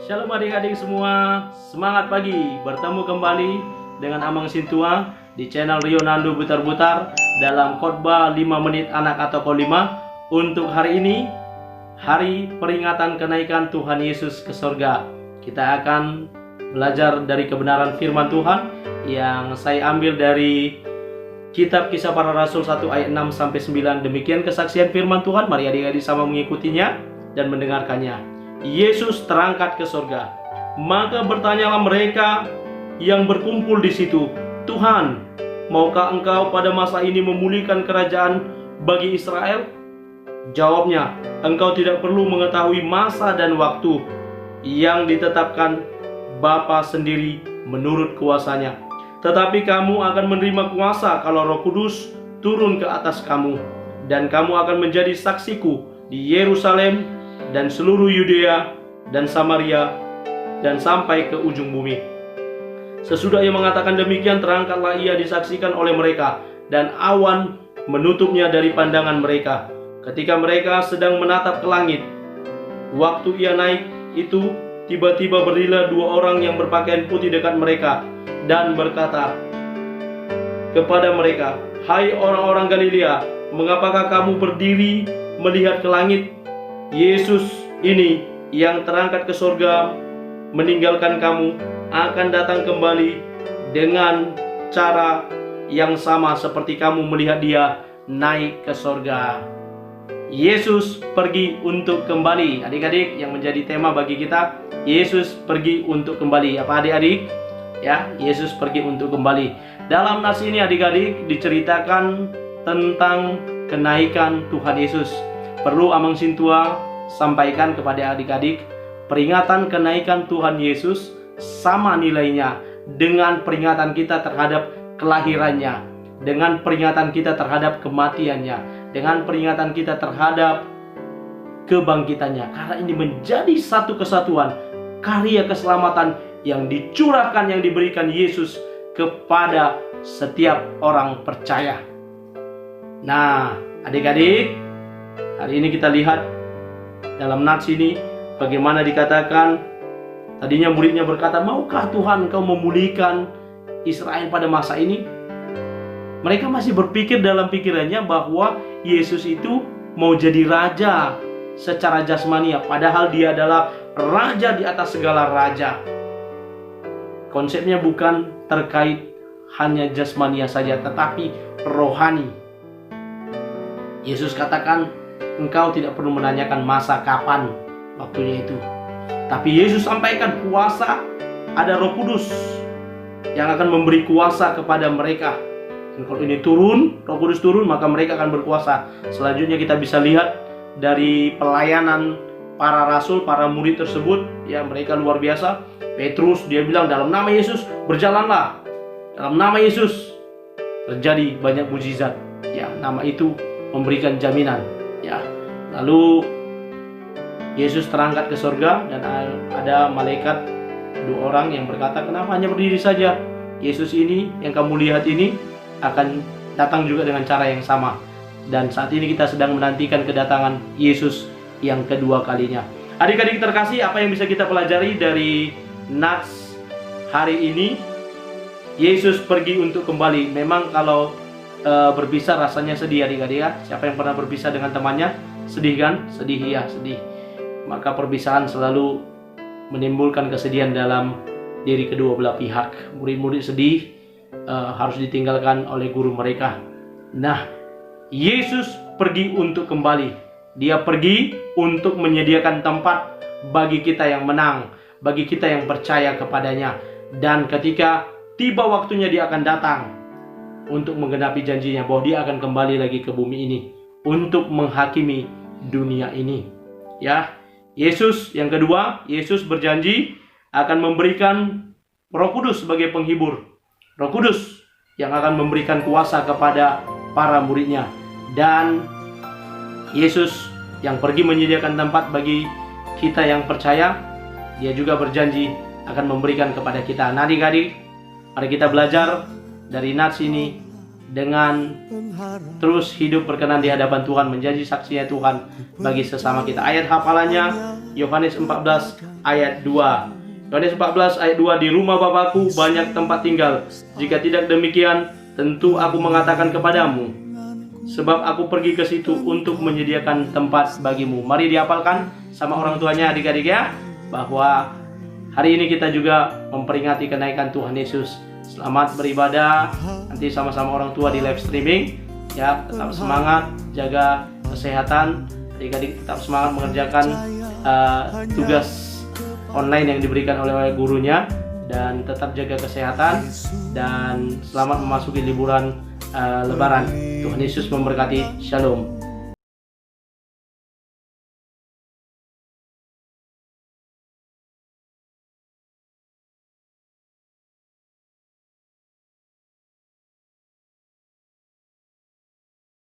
Shalom adik-adik semua, semangat pagi, bertemu kembali dengan Amang Sintua di channel Rionando Butar-Butar dalam khotbah 5 menit anak atau kolima. Untuk hari ini, hari peringatan kenaikan Tuhan Yesus ke sorga. Kita akan belajar dari kebenaran firman Tuhan yang saya ambil dari Kitab Kisah Para Rasul 1 ayat 6-9. Demikian kesaksian firman Tuhan, mari adik-adik sama mengikutinya dan mendengarkannya. Yesus terangkat ke sorga. Maka bertanyalah mereka yang berkumpul di situ, "Tuhan, maukah Engkau pada masa ini memulihkan kerajaan bagi Israel?" Jawabnya, "Engkau tidak perlu mengetahui masa dan waktu yang ditetapkan Bapa sendiri menurut kuasanya. Tetapi kamu akan menerima kuasa kalau Roh Kudus turun ke atas kamu, dan kamu akan menjadi saksiku di Yerusalem dan seluruh Yudea dan Samaria dan sampai ke ujung bumi." Sesudah ia mengatakan demikian, terangkatlah ia disaksikan oleh mereka, dan awan menutupnya dari pandangan mereka. Ketika mereka sedang menatap ke langit, waktu ia naik itu, tiba-tiba berdirilah dua orang yang berpakaian putih dekat mereka dan berkata kepada mereka, "Hai orang-orang Galilea, mengapakah kamu berdiri melihat ke langit? Yesus ini yang terangkat ke surga meninggalkan kamu akan datang kembali dengan cara yang sama seperti kamu melihat dia naik ke surga." Yesus pergi untuk kembali. Adik-adik, yang menjadi tema bagi kita, Yesus pergi untuk kembali. Apa adik-adik? Ya, Yesus pergi untuk kembali. Dalam nas ini adik-adik diceritakan tentang kenaikan Tuhan Yesus. Perlu Amang Sintua sampaikan kepada adik-adik, peringatan kenaikan Tuhan Yesus sama nilainya dengan peringatan kita terhadap kelahirannya, dengan peringatan kita terhadap kematiannya, dengan peringatan kita terhadap kebangkitannya. Karena ini menjadi satu kesatuan, karya keselamatan yang dicurahkan, yang diberikan Yesus kepada setiap orang percaya. Nah, adik-adik, hari ini kita lihat dalam nats ini bagaimana dikatakan tadinya muridnya berkata, "Maukah Tuhan Engkau memulihkan Israel pada masa ini?" Mereka masih berpikir dalam pikirannya bahwa Yesus itu mau jadi raja secara jasmania, padahal dia adalah raja di atas segala raja. Konsepnya bukan terkait hanya jasmania saja, tetapi rohani. Yesus katakan, "Engkau tidak perlu menanyakan masa kapan waktunya itu." Tapi Yesus sampaikan kuasa, ada Roh Kudus yang akan memberi kuasa kepada mereka. Dan kalau ini turun, Roh Kudus turun, maka mereka akan berkuasa. Selanjutnya kita bisa lihat dari pelayanan para rasul, para murid tersebut, ya mereka luar biasa. Petrus dia bilang, "Dalam nama Yesus berjalanlah." Dalam nama Yesus terjadi banyak mukjizat. Ya, nama itu memberikan jaminan. Ya, lalu Yesus terangkat ke surga dan ada malaikat dua orang yang berkata, "Kenapa hanya berdiri saja? Yesus ini yang kamu lihat ini akan datang juga dengan cara yang sama." Dan saat ini kita sedang menantikan kedatangan Yesus yang kedua kalinya. Adik-adik terkasih, apa yang bisa kita pelajari dari nats hari ini? Yesus pergi untuk kembali. Memang kalau berpisah rasanya sedih adik-adik ya. Siapa yang pernah berpisah dengan temannya? Sedih kan? Sedih ya, sedih. Maka perpisahan selalu menimbulkan kesedihan dalam diri kedua belah pihak. Murid-murid sedih harus ditinggalkan oleh guru mereka. Nah, Yesus pergi untuk kembali. Dia pergi untuk menyediakan tempat bagi kita yang menang, bagi kita yang percaya kepadanya. Dan ketika tiba waktunya dia akan datang untuk menggenapi janjinya bahwa dia akan kembali lagi ke bumi ini untuk menghakimi dunia ini. Ya, Yesus yang kedua, Yesus berjanji akan memberikan Roh Kudus sebagai penghibur. Roh Kudus yang akan memberikan kuasa kepada para muridnya. Dan Yesus yang pergi menyediakan tempat bagi kita yang percaya, dia juga berjanji akan memberikan kepada kita. Nah adik-adik, mari kita belajar dari nats ini dengan terus hidup berkenan di hadapan Tuhan, menjadi saksinya Tuhan bagi sesama kita. Ayat hafalannya Yohanes 14 ayat 2. Yohanes 14 ayat 2, di rumah Bapakku banyak tempat tinggal. Jika tidak demikian, tentu aku mengatakan kepadamu, sebab aku pergi ke situ untuk menyediakan tempat bagimu. Mari dihafalkan sama orang tuanya adik-adik ya, bahwa hari ini kita juga memperingati kenaikan Tuhan Yesus. Selamat beribadah, nanti sama-sama orang tua di live streaming ya. Tetap semangat, jaga kesehatan, adik-adik tetap semangat mengerjakan tugas online yang diberikan oleh gurunya, dan tetap jaga kesehatan, dan selamat memasuki liburan Lebaran. Tuhan Yesus memberkati. Shalom.